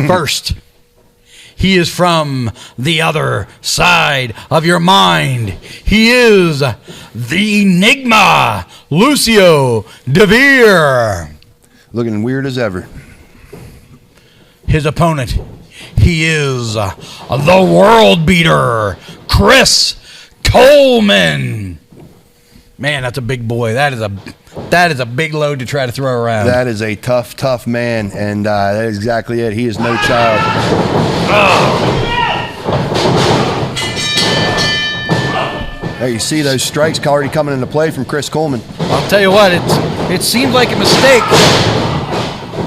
First, he is from the other side of your mind. He is the Enigma, Lucio Deveer. Looking weird as ever. His opponent, he is the world beater, Chris Coleman. Man, that's a big boy. That is a big load to try to throw around. That is a tough, tough man, and that is exactly it. He is no child. There you see those strikes already coming into play from Chris Coleman. I'll tell you what, it seems like a mistake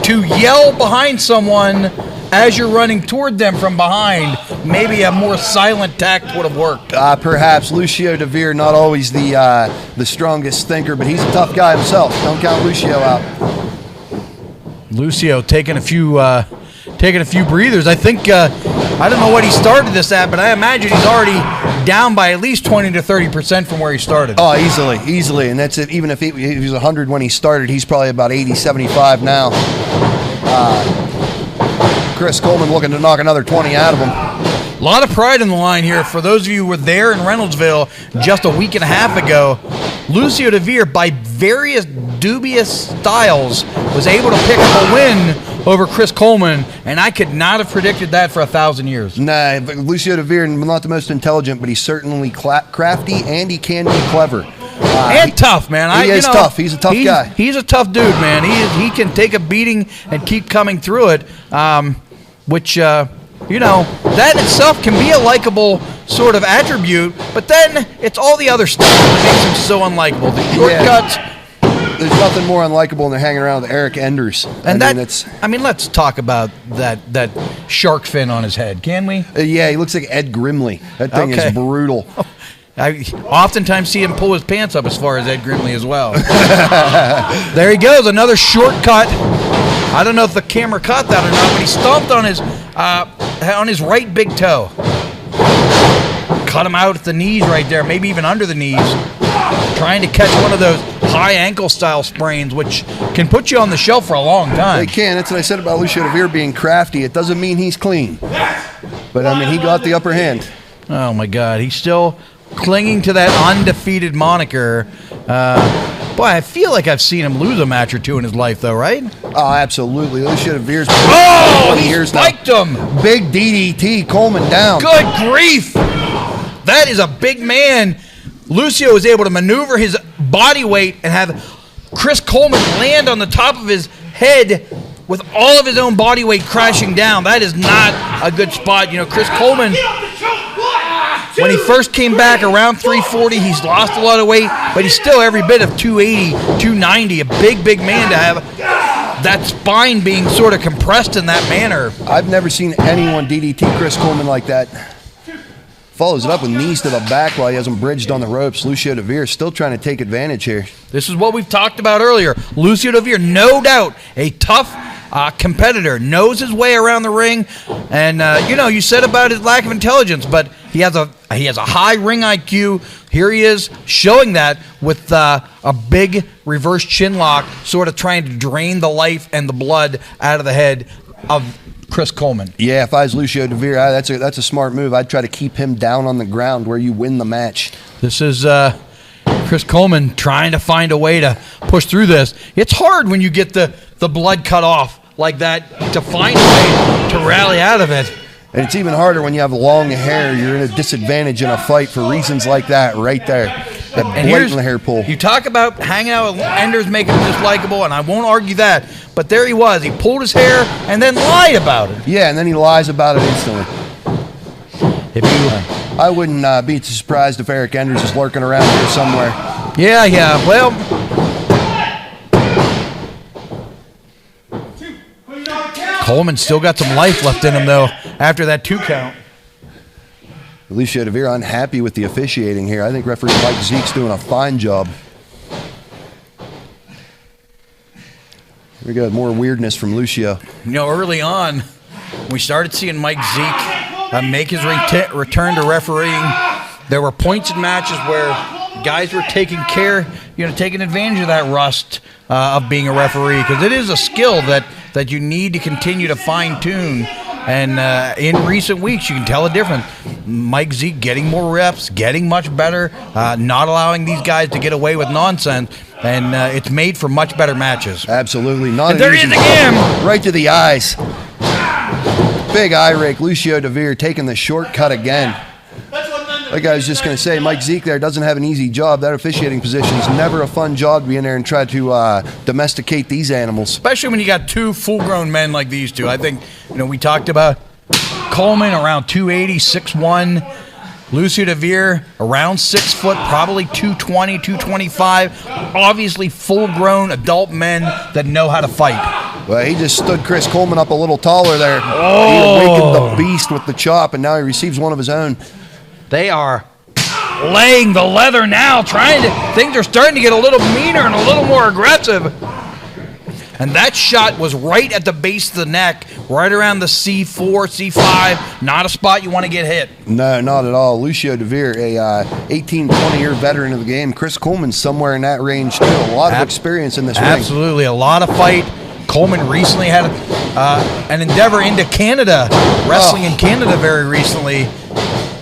to yell behind someone as you're running toward them from behind. Maybe a more silent tact would have worked. Perhaps Lucio Deveer, not always the strongest thinker, but he's a tough guy himself. Don't count Lucio out. Lucio taking a few breathers. I think I don't know what he started this at, but I imagine he's already down by at least 20 to 30% from where he started. Oh, easily, and that's it. Even if he was 100 when he started, he's probably about 80, 75 now. Chris Coleman looking to knock another 20 out of him. A lot of pride in the line here. For those of you who were there in Reynoldsville just a week and a half ago, Lucio Deveer, by various dubious styles, was able to pick up a win over Chris Coleman, and I could not have predicted that for 1,000 years. Nah, Lucio Deveer, not the most intelligent, but he's certainly crafty, and he can be clever. And tough, man. He is tough. He's a tough guy. He's a tough dude, man. He can take a beating and keep coming through it, which, that itself can be a likable sort of attribute, but then it's all the other stuff that makes him so unlikable. The shortcuts. There's nothing more unlikable than hanging around with Eric Enders. Let's talk about that shark fin on his head, can we? Yeah, he looks like Ed Grimley. That thing is brutal. I oftentimes see him pull his pants up as far as Ed Grimley as well. There he goes, another shortcut. I don't know if the camera caught that or not, but he stomped on his right big toe. Cut him out at the knees right there, maybe even under the knees. Trying to catch one of those high ankle style sprains, which can put you on the shelf for a long time. They can. That's what I said about Lucio Deveer being crafty. It doesn't mean he's clean. But, he got the upper hand. Oh, my God. He's still clinging to that undefeated moniker. Boy, I feel like I've seen him lose a match or two in his life, though, right? Oh, absolutely. Lucio Deveer's been 20 years now. Spiked him. Big DDT, Coleman down. Good grief. That is a big man. Lucio was able to maneuver his body weight and have Chris Coleman land on the top of his head with all of his own body weight crashing down. That is not a good spot. Chris Coleman, when he first came back around 340, he's lost a lot of weight, but he's still every bit of 280, 290, a big, big man to have that spine being sort of compressed in that manner. I've never seen anyone DDT Chris Coleman like that. Follows it up with knees to the back while he has him bridged on the ropes. Lucio Deveer still trying to take advantage here. This is what we've talked about earlier. Lucio Deveer, no doubt, a tough competitor, knows his way around the ring, and you said about his lack of intelligence, but he has a high ring IQ. Here he is showing that with a big reverse chin lock, sort of trying to drain the life and the blood out of the head of Chris Coleman. Yeah, if I was Lucio Deveer, that's a smart move. I'd try to keep him down on the ground where you win the match. This is Chris Coleman trying to find a way to push through this. It's hard when you get the blood cut off like that to find a way to rally out of it. And it's even harder when you have long hair. You're in a disadvantage in a fight for reasons like that right there. That blatant hair pull. You talk about hanging out with Enders, making him dislikable, and I won't argue that. But there he was. He pulled his hair and then lied about it. Yeah, and then he lies about it instantly. I wouldn't be surprised if Eric Enders is lurking around here somewhere. Yeah. Well, Coleman still got some life left in him, though, after that 2 count. Lucio Deveer unhappy with the officiating here. I think referee Mike Zeke's doing a fine job. Here we go, more weirdness from Lucio. Early on, we started seeing Mike Zeke make his return to refereeing. There were points in matches where guys were taking advantage of that rust of being a referee, because it is a skill that you need to continue to fine-tune. And in recent weeks, you can tell a difference. Mike Zeke getting more reps, getting much better, not allowing these guys to get away with nonsense, and it's made for much better matches. Absolutely. Not And there he is again. Right to the eyes. Big eye rake. Lucio Deveer taking the shortcut again. Like I was just going to say, Mike Zeke there doesn't have an easy job. That officiating position is never a fun job to be in there and try to domesticate these animals. Especially when you got two full-grown men like these two. I think, we talked about Coleman around 280, 6'1". Lucio Deveer around 6 foot, probably 220, 225. Obviously full-grown adult men that know how to fight. Well, he just stood Chris Coleman up a little taller there. Oh. He awakened the beast with the chop, and now he receives one of his own. They are laying the leather now, things are starting to get a little meaner and a little more aggressive. And that shot was right at the base of the neck, right around the C4, C5. Not a spot you want to get hit. No, not at all. Lucio Deveer, a 18, 20-year veteran of the game. Chris Coleman somewhere in that range, too. A lot of experience in this ring. Absolutely, a lot of fight. Coleman recently had an endeavor into Canada, wrestling in Canada very recently,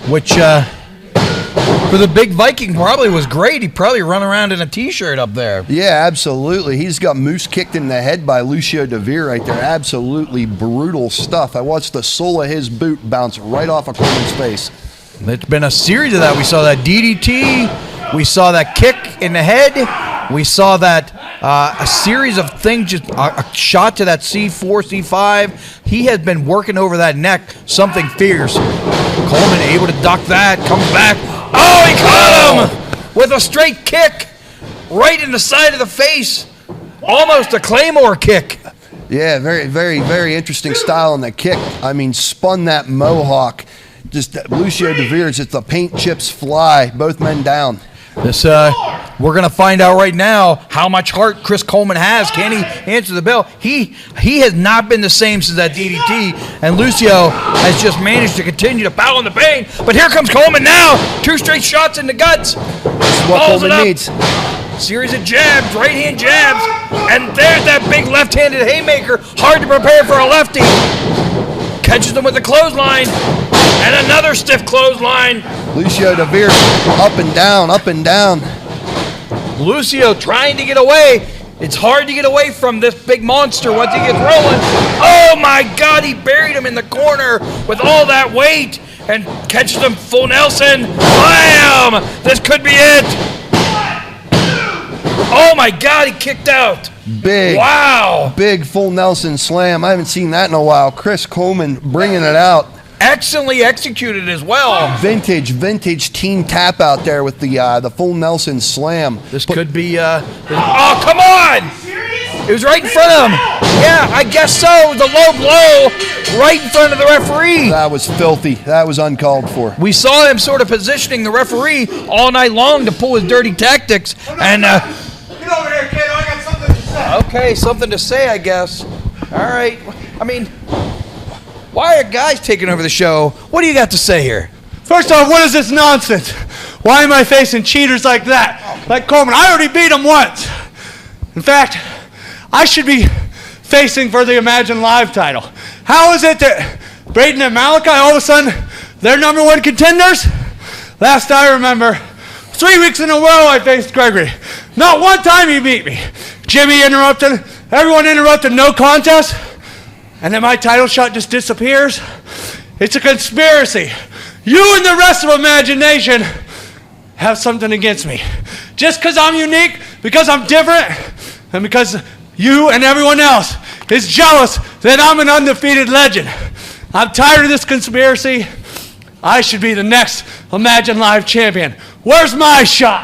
which for the big Viking probably was great. He probably run around in a T-shirt up there. Yeah, absolutely. He's got moose kicked in the head by Lucio Deveer right there. Absolutely brutal stuff. I watched the sole of his boot bounce right off of Coleman's face. It's been a series of that. We saw that DDT. We saw that kick in the head. We saw that a series of things, just a shot to that C4, C5. He has been working over that neck, something fierce. Coleman able to duck that, comes back. Oh, he caught him with a straight kick right in the side of the face. Almost a Claymore kick. Yeah, very, very, very interesting style on the kick. I mean, spun that mohawk. Just Lucio Deveer, just the paint chips fly. Both men down. This we're gonna find out right now how much heart Chris Coleman has. Can he answer the bell? He has not been the same since that DDT, and Lucio has just managed to continue to battle in the pain. But here comes Coleman now. 2 straight shots in the guts. This is what Coleman needs. Series of jabs, right hand jabs, and there's that big left-handed haymaker. Hard to prepare for a lefty. Catches him with a clothesline, and another stiff clothesline. Lucio Deveer up and down, up and down. Lucio trying to get away. It's hard to get away from this big monster once he gets rolling. Oh my God, he buried him in the corner with all that weight and catches him full Nelson. Bam! This could be it. Oh my God, he kicked out. Big, wow. Big full Nelson slam. I haven't seen that in a while. Chris Coleman bringing it out. Excellently executed as well. Vintage team tap out there with the full Nelson slam. This could be, oh, come on! It was right in front of him. Yeah, I guess so. It was a low blow right in front of the referee. That was filthy. That was uncalled for. We saw him sort of positioning the referee all night long to pull his dirty tactics. And get over here, kid. I got something to say. Okay, something to say, I guess. All right. I mean, why are guys taking over the show? What do you got to say here? First off, what is this nonsense? Why am I facing cheaters like that? Like Coleman. I already beat him once. In fact, I should be facing for the Imagine Live title. How is it that Braden and Malachi, all of a sudden, they're #1 contenders? Last I remember, 3 weeks in a row I faced Gregory. Not one time he beat me. Jimmy interrupted, everyone interrupted, no contest. And then my title shot just disappears. It's a conspiracy. You and the rest of Imagination have something against me. Just because I'm unique, because I'm different, and because you and everyone else is jealous that I'm an undefeated legend. I'm tired of this conspiracy. I should be the next Imagine Live champion. Where's my shot?